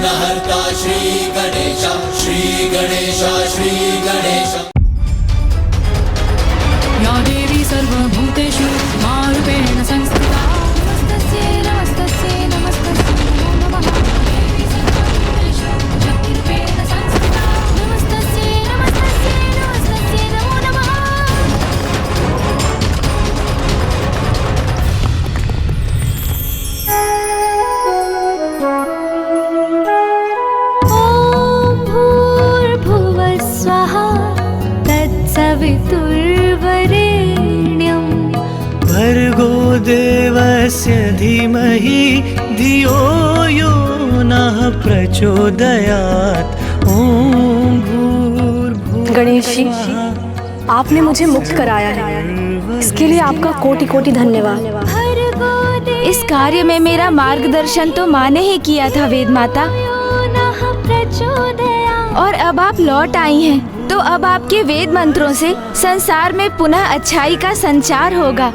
विघ्नहर्ता श्री गणेश, श्री गणेश, श्री गणेश। या देवी सर्वभूतेषु मारूपेण संस्थिता नमस्तस्यै नमस्तस्यै नमस्तस्यै नमो नमः। देवी सर्वभूतेषु शक्तिरूपेण संस्थिता नमस्तस्यै नमस्तस्यै नमस्तस्यै नमो नमः। ॐ भूर्भुवः स्वः तत्सवितुर्वरेण्यं भर्गो देवस्य धीमहि धियो यो नः प्रचोदयात्। ॐ भूर्भुवः गणेश जी, आपने मुझे मुक्त कराया है, इसके लिए आपका कोटि कोटि धन्यवाद। इस कार्य में मेरा मार्गदर्शन तो माँ ने ही किया था वेद माता, और अब आप लौट आई हैं, तो अब आपके वेद मंत्रों से संसार में पुनः अच्छाई का संचार होगा।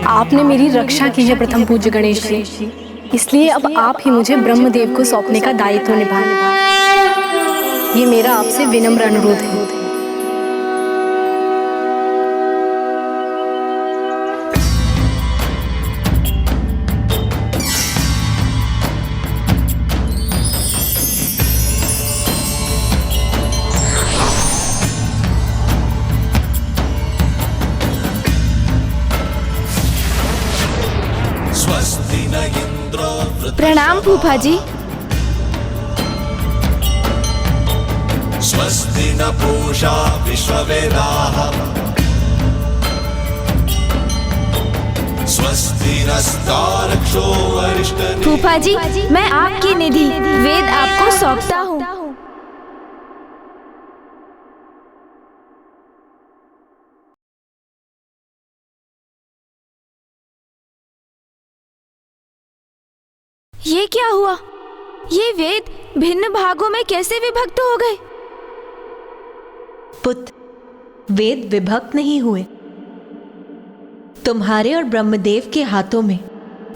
आपने मेरी रक्षा की है प्रथम पूज्य गणेश जी, इसलिए अब आप ही मुझे ब्रह्मदेव को सौंपने का दायित्व निभाएं। ये मेरा आपसे विनम्र अनुरोध है। स्वस्ति न इंद्रो प्रणाम फूफा जी। स्वस्ति न पूषा विश्ववेदाः, स्वस्ति नस्तार्क्ष्यो अरिष्टनेमिः। फूफा जी, मैं आपकी निधि वेद आपको सौंपता हूँ। ये क्या हुआ? ये वेद भिन्न भागों में कैसे विभक्त हो गए? पुत्र, वेद विभक्त नहीं हुए। तुम्हारे और ब्रह्मदेव के हाथों में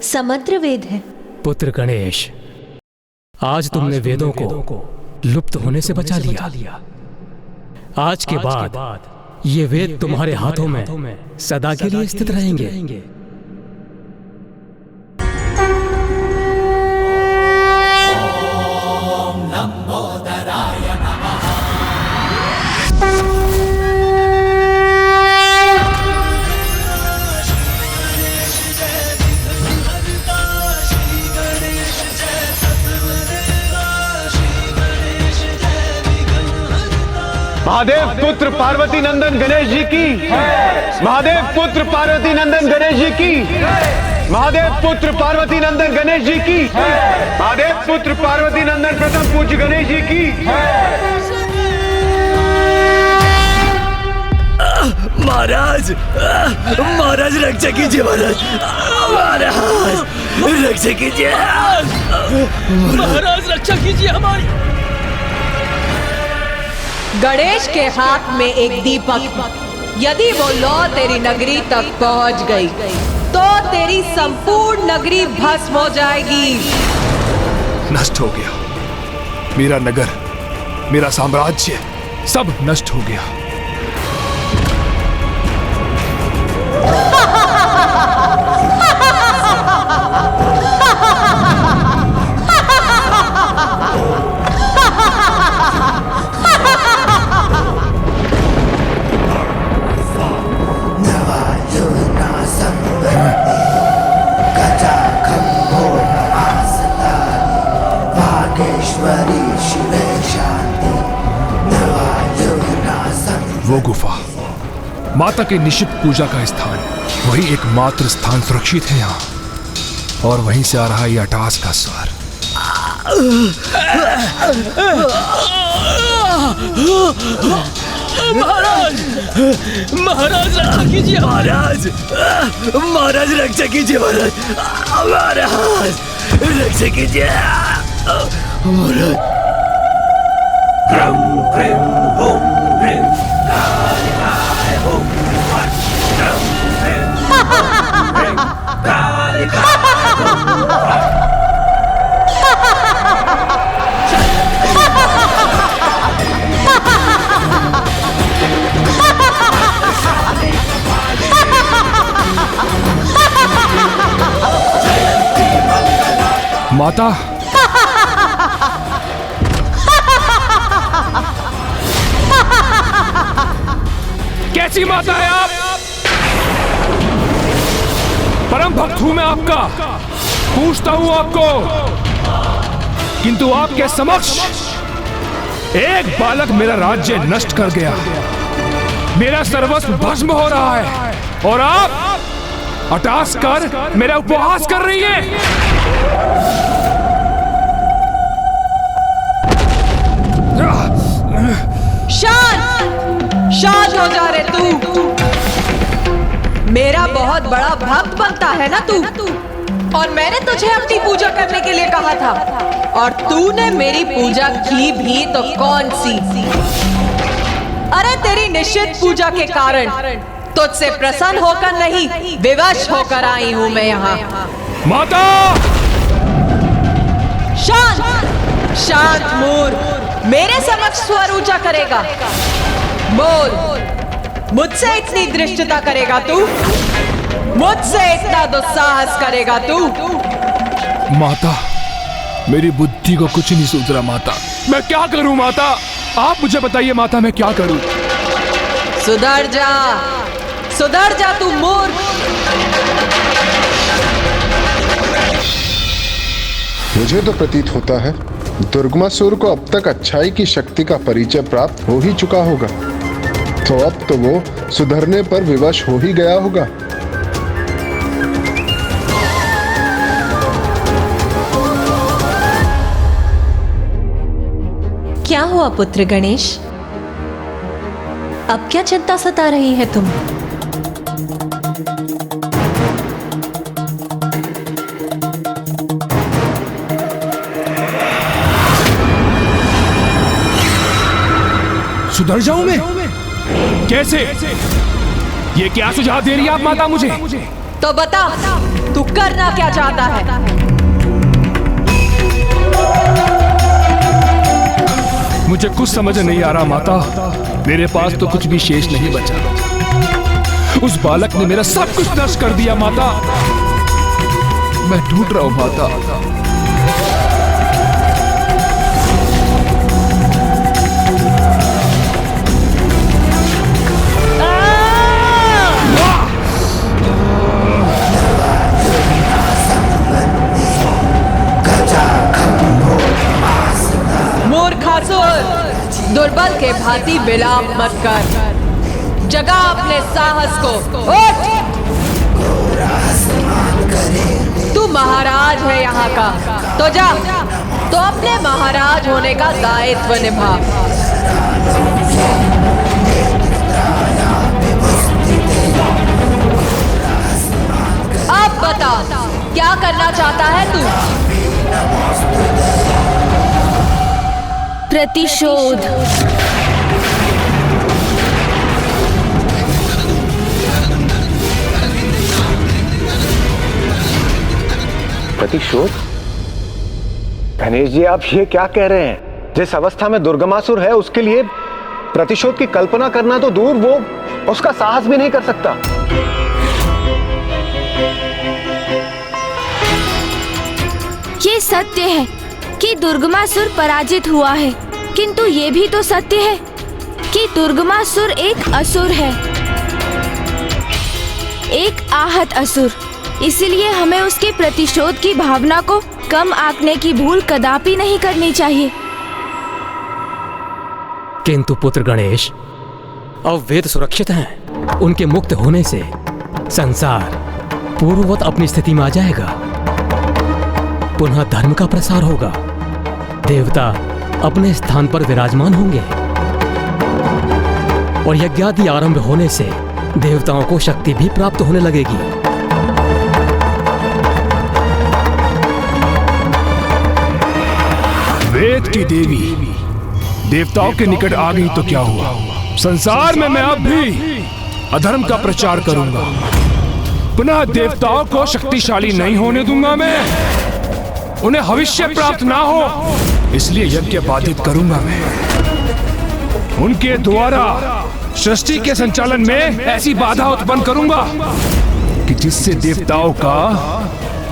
समग्र वेद है। पुत्र गणेश, आज तुमने वेदों को लुप्त होने से बचा लिया। आज के बाद ये वेद तुम्हारे हाथों में सदा के लिए स्थित रहेंगे। महादेव पुत्र पार्वती नंदन गणेश जी की, महादेव पुत्र पार्वती नंदन गणेश जी की, महादेव पुत्र पार्वती नंदन गणेश जी की, महादेव पुत्र पार्वती नंदन प्रथम पूज्य गणेश जी की। महाराज, महाराज रक्षा कीजिए, महाराज, महाराज रक्षा कीजिए, महाराज रक्षा कीजिए हमारी। गणेश के हाथ में एक दीपक, यदि वो लौ तेरी नगरी तक पहुंच गई तो तेरी संपूर्ण नगरी भस्म हो जाएगी। नष्ट हो गया मेरा नगर, मेरा साम्राज्य सब नष्ट हो गया। वो गुफा माता के निशित पूजा का स्थान, वही एकमात्र स्थान सुरक्षित है यहाँ, और वहीं से आ रहा ये अटास का स्वर। महाराज, महाराज रक्षा कीजिए, महाराज, महाराज रक्षा कीजिए, महाराज, महाराज रक्षा कीजिए, महाराज। माता। कैसी माता है आप? परम भक्त हूं मैं आपका, पूछता हूं आपको, किंतु आपके समक्ष एक बालक मेरा राज्य नष्ट कर गया, मेरा सर्वस्व भस्म हो रहा है, और आप अटास कर मेरा उपहास कर रही है। शांत हो जा रे तू। मेरा बहुत बड़ा भक्त बनता है ना तू, और मैंने तुझे अपनी पूजा करने के लिए कहा था, और तूने मेरी पूजा की भी तो कौन सी? अरे तेरी निश्चित पूजा के कारण तुझसे प्रसन्न होकर नहीं, विवश होकर आई हूं मैं यहाँ। माता! शांत शांत मूर्ख, मेरे समक्ष स्वर ऊंचा करेगा? बोल, मुझसे इतनी दृष्टता करेगा तू? मुझसे इतना दुस्साहस करेगा तू? माता, मेरी बुद्धि को कुछ नहीं सूझ रहा माता, मैं क्या करूं माता? आप मुझे बताइए माता, मैं क्या करूं? सुधर जा तू मूर्ख। मुझे तो प्रतीत होता है दुर्गमासुर को अब तक अच्छाई की शक्ति का परिचय प्राप्त हो ही चुका होगा, तो अब तो वो सुधरने पर विवश हो ही गया होगा। क्या हुआ पुत्र गणेश? अब क्या चिंता सता रही है तुम? सुधर जाऊं मैं? कैसे? ये क्या सुझाव दे रही है आप माता मुझे? तो बता, तू करना क्या चाहता है? मुझे कुछ समझ नहीं आ रहा माता, मेरे पास तो कुछ भी शेष नहीं बचा। उस बालक ने मेरा सब कुछ नष्ट कर दिया माता, मैं ढूंढ रहा हूं माता। दुर्बल के भांति विलाप मत कर, जगा अपने साहस को, उठ! तू महाराज है यहाँ का, तो जा, तो अपने महाराज होने का दायित्व निभा। अब बता, क्या करना चाहता है तू? प्रतिशोध। प्रतिशोध? गणेश जी, आप ये क्या कह रहे हैं? जिस अवस्था में दुर्गमासुर है उसके लिए प्रतिशोध की कल्पना करना तो दूर, वो उसका साहस भी नहीं कर सकता। ये सत्य है कि दुर्गमासुर पराजित हुआ है, किंतु ये भी तो सत्य है कि दुर्गमासुर एक असुर है, एक आहत असुर। इसलिए हमें उसके प्रतिशोध की भावना को कम आंकने की भूल कदापि नहीं करनी चाहिए। किंतु पुत्र गणेश, अब वेद सुरक्षित हैं, उनके मुक्त होने से संसार पूर्ववत अपनी स्थिति में आ जाएगा, पुनः धर्म का प्रसार होगा, देवता अपने स्थान पर विराजमान होंगे, और यज्ञादि आरंभ होने से देवताओं को शक्ति भी प्राप्त होने लगेगी। वेद की देवी देवताओं के निकट आ गई तो क्या हुआ? संसार में मैं अब भी अधर्म का प्रचार करूंगा, पुनः देवताओं को शक्तिशाली नहीं होने दूंगा मैं, उन्हें भविष्य प्राप्त ना हो इसलिए यज्ञ बाधित करूंगा मैं। उनके द्वारा सृष्टि के संचालन में ऐसी बाधा उत्पन्न करूंगा कि जिससे देवताओं का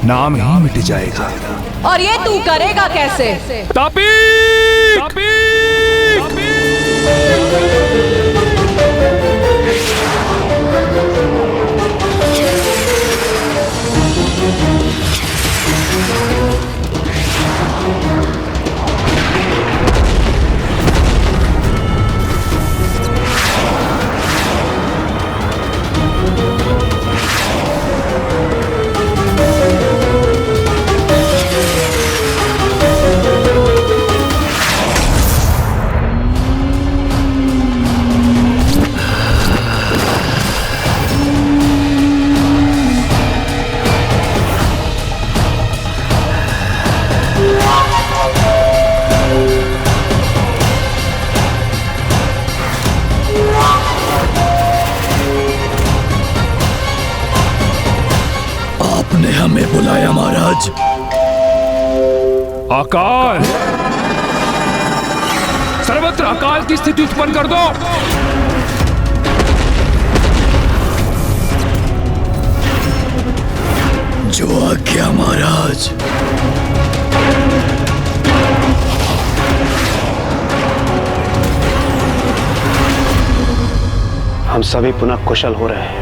नाम ही मिट जाएगा। और ये तू करेगा कैसे? आपने हमें बुलाया महाराज। अकाल, सर्वत्र अकाल की स्थिति उत्पन्न कर दो। जो आज्ञा महाराज। हम सभी पुनः कुशल हो रहे हैं,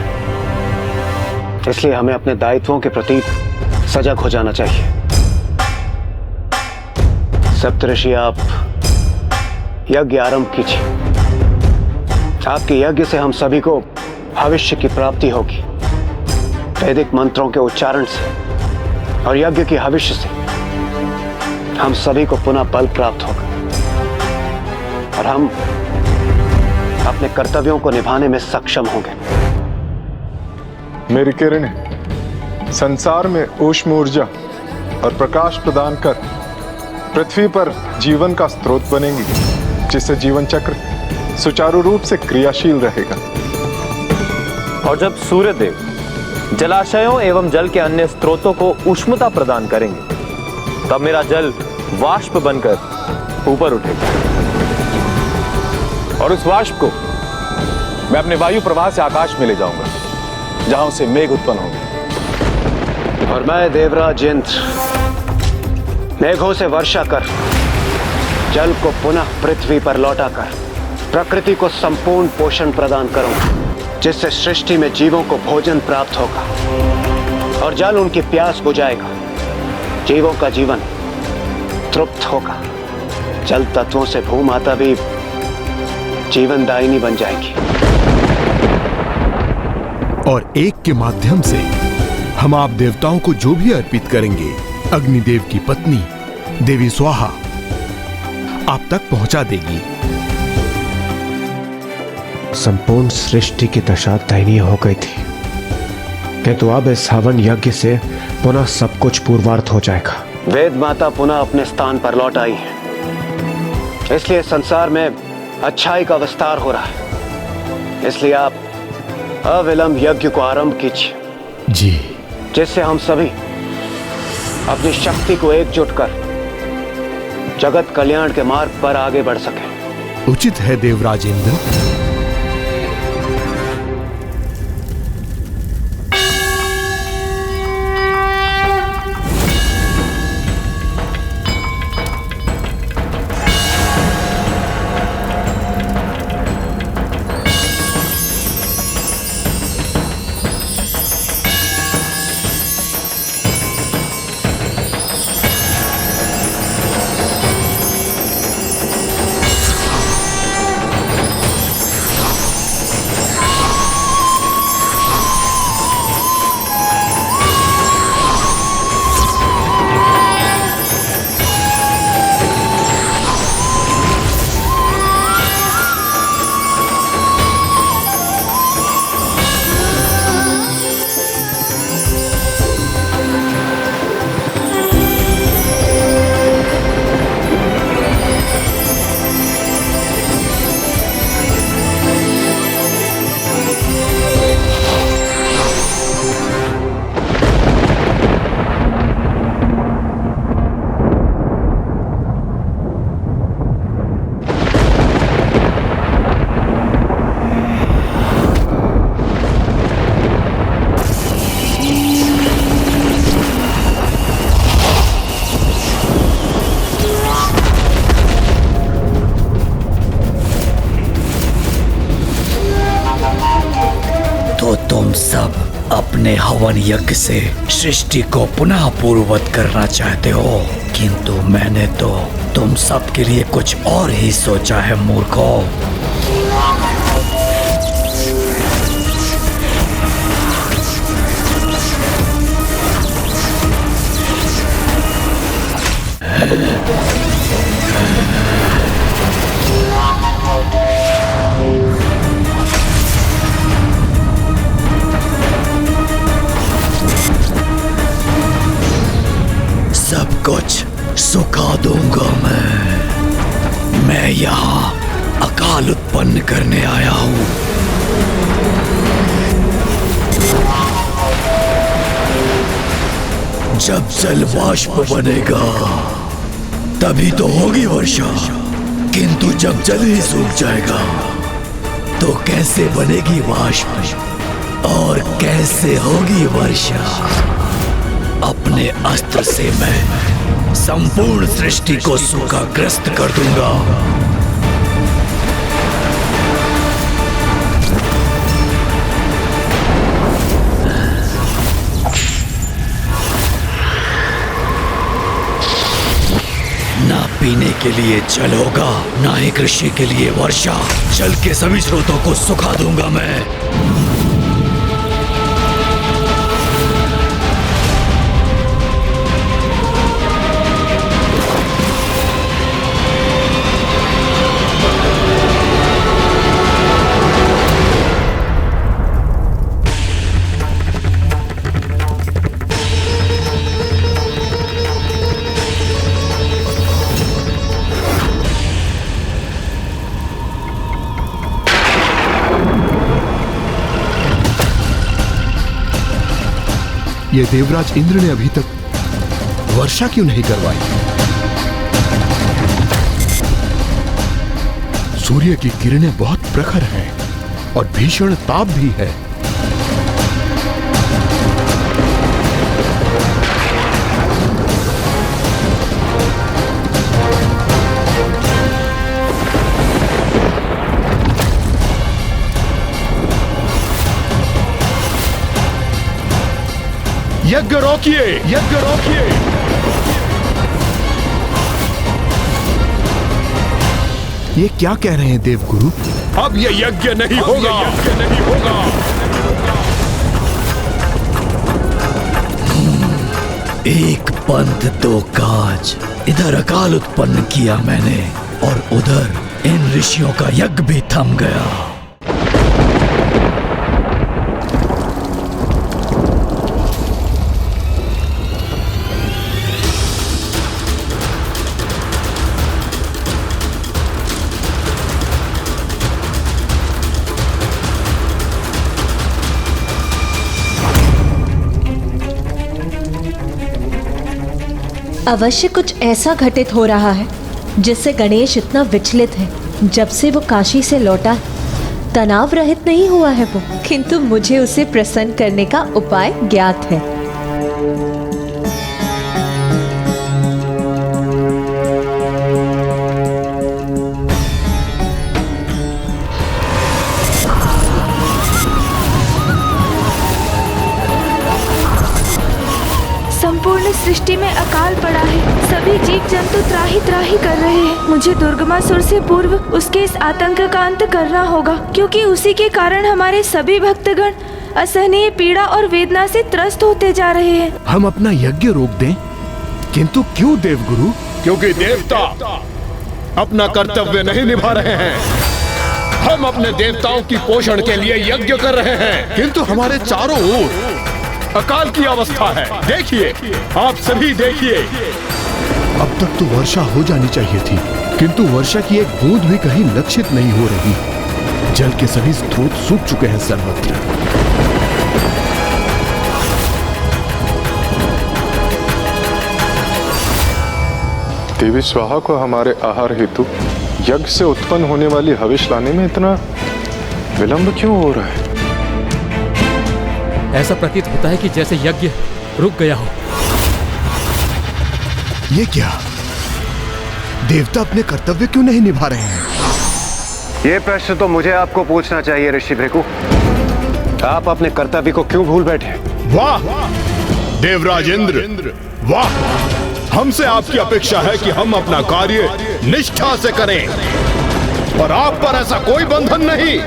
इसलिए हमें अपने दायित्वों के प्रति सजग हो जाना चाहिए। सप्तऋषि, आप यज्ञ आरंभ कीजिए। आपके यज्ञ से हम सभी को भविष्य की प्राप्ति होगी। वैदिक मंत्रों के उच्चारण से और यज्ञ की भविष्य से हम सभी को पुनः बल प्राप्त होगा और हम अपने कर्तव्यों को निभाने में सक्षम होंगे। मेरी किरणें संसार में ऊष्म ऊर्जा और प्रकाश प्रदान कर पृथ्वी पर जीवन का स्रोत बनेंगी, जिससे जीवन चक्र सुचारू रूप से क्रियाशील रहेगा। और जब सूर्य देव जलाशयों एवं जल के अन्य स्रोतों को उष्णता प्रदान करेंगे, तब मेरा जल वाष्प बनकर ऊपर उठेगा और उस वाष्प को मैं अपने वायु प्रवाह से आकाश में ले जाऊंगा, जहां से मेघ उत्पन्न होंगे। और मैं देवराज इंद्र मेघों से वर्षा कर जल को पुनः पृथ्वी पर लौटाकर प्रकृति को संपूर्ण पोषण प्रदान करूंगा, जिससे सृष्टि में जीवों को भोजन प्राप्त होगा और जल उनकी प्यास बुझाएगा। जीवों का जीवन तृप्त होगा। जल तत्वों से भूमाता भी जीवनदायिनी बन जाएगी। और एक के माध्यम से हम आप देवताओं को जो भी अर्पित करेंगे, अग्निदेव की पत्नी देवी स्वाहा आप तक पहुंचा देगी। संपूर्ण सृष्टि की दशा दयनीय हो गई थी, किंतु अब इस हवन यज्ञ से पुनः सब कुछ पूर्वार्थ हो जाएगा। वेद माता पुनः अपने स्थान पर लौट आई है, इसलिए संसार में अच्छाई का विस्तार हो रहा है। इसलिए आप अविलंब यज्ञ को आरंभ कीजिए जी, जिससे हम सभी अपनी शक्ति को एकजुट कर जगत कल्याण के मार्ग पर आगे बढ़ सकें। उचित है देवराज इंद्र। अपने हवन यज्ञ से सृष्टि को पुनः पूर्ववत करना चाहते हो, किंतु मैंने तो तुम सबके लिए कुछ और ही सोचा है मूर्खों। सब कुछ सुखा दूंगा मैं यहाँ अकाल उत्पन्न करने आया हूँ। जब जल वाष्प बनेगा तभी तो होगी वर्षा, किंतु जब जल ही सूख जाएगा तो कैसे बनेगी वाष्प और कैसे होगी वर्षा। अपने अस्त्र से मैं संपूर्ण सृष्टि को सूखाग्रस्त कर दूंगा। ना पीने के लिए जल होगा, ना ही कृषि के लिए वर्षा। जल के सभी स्रोतों को सुखा दूंगा मैं। ये देवराज इंद्र ने अभी तक वर्षा क्यों नहीं करवाई? सूर्य की किरणें बहुत प्रखर हैं और भीषण ताप भी है। यज्ञ रोकिए, यज्ञ रोकिए। ये क्या कह रहे हैं देवगुरु? अब ये यज्ञ नहीं होगा, यज्ञ नहीं होगा। एक पंथ दो काज। इधर अकाल उत्पन्न किया मैंने और उधर इन ऋषियों का यज्ञ भी थम गया। अवश्य कुछ ऐसा घटित हो रहा है जिससे गणेश इतना विचलित है। जब से वो काशी से लौटा तनाव रहित नहीं हुआ है वो, किंतु मुझे उसे प्रसन्न करने का उपाय ज्ञात है। संपूर्ण सृष्टि में अकाल पड़ा है। सभी जीव जंतु त्राही त्राही कर रहे हैं। मुझे दुर्गमासुर से पूर्व उसके इस आतंक का अंत करना होगा, क्योंकि उसी के कारण हमारे सभी भक्तगण असहनीय पीड़ा और वेदना से त्रस्त होते जा रहे हैं। हम अपना यज्ञ रोक दें, किंतु क्यों देवगुरु? क्योंकि देवता अपना कर्तव्य नहीं निभा रहे हैं। हम अपने देवताओं की पोषण के लिए यज्ञ कर रहे हैं, किंतु हमारे चारों ओर अकाल की अवस्था है। देखिए, आप सभी देखिए। अब तक तो वर्षा हो जानी चाहिए थी, किंतु वर्षा की एक बूंद भी कहीं लक्षित नहीं हो रही। जल के सभी स्रोत सूख चुके हैं सर्वत्र। देवी स्वाहा को हमारे आहार हेतु यज्ञ से उत्पन्न होने वाली हविष लाने में इतना विलंब क्यों हो रहा है? ऐसा प्रतीत होता है कि जैसे यज्ञ रुक गया हो। ये क्या? देवता अपने कर्तव्य क्यों नहीं निभा रहे हैं? ये प्रश्न तो मुझे आपको पूछना चाहिए ऋषि भृगु। आप अपने कर्तव्य को क्यों भूल बैठे? वाह देवराजेंद्र, वाह! हमसे आपकी अपेक्षा है कि हम अपना कार्य निष्ठा से करें, और आप पर ऐसा कोई बंधन नहीं।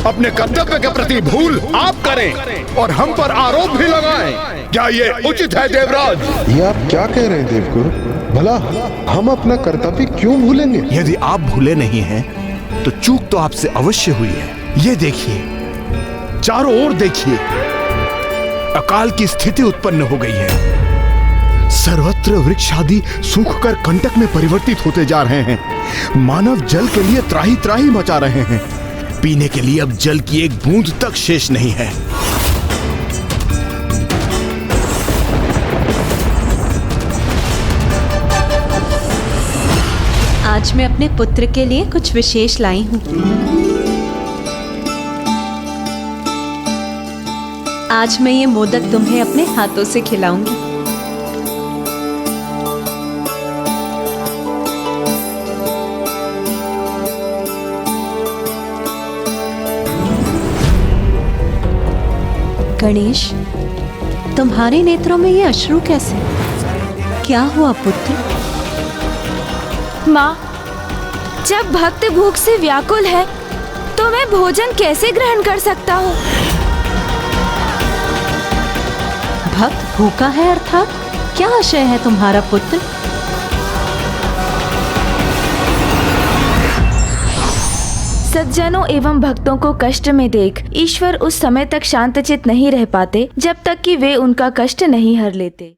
अपने कर्तव्य के प्रति भूल आप करें और हम पर आरोप भी लगाएं। क्या ये उचित है देवराज? ये आप क्या कह रहे हैं देवगुरु? भला हम अपना कर्तव्य क्यों भूलेंगे? यदि आप भूले नहीं हैं, तो चूक तो आपसे अवश्य हुई है। ये देखिए, चारों ओर देखिए, अकाल की स्थिति उत्पन्न हो गई है। सर्वत्र वृक्ष आदि सूखकर कंटक में परिवर्तित होते जा रहे हैं। मानव जल के लिए त्राही त्राही मचा रहे हैं। पीने के लिए अब जल की एक बूंद तक शेष नहीं है। आज मैं अपने पुत्र के लिए कुछ विशेष लाई हूँ। आज मैं ये मोदक तुम्हें अपने हाथों से खिलाऊंगी। गणेश, तुम्हारे नेत्रों में ये अश्रु कैसे? क्या हुआ पुत्र? माँ, जब भक्त भूख से व्याकुल है तो मैं भोजन कैसे ग्रहण कर सकता हूँ? भक्त भूखा है अर्थात क्या आशय है तुम्हारा पुत्र? सज्जनों एवं भक्तों को कष्ट में देख ईश्वर उस समय तक शांतचित नहीं रह पाते जब तक कि वे उनका कष्ट नहीं हर लेते।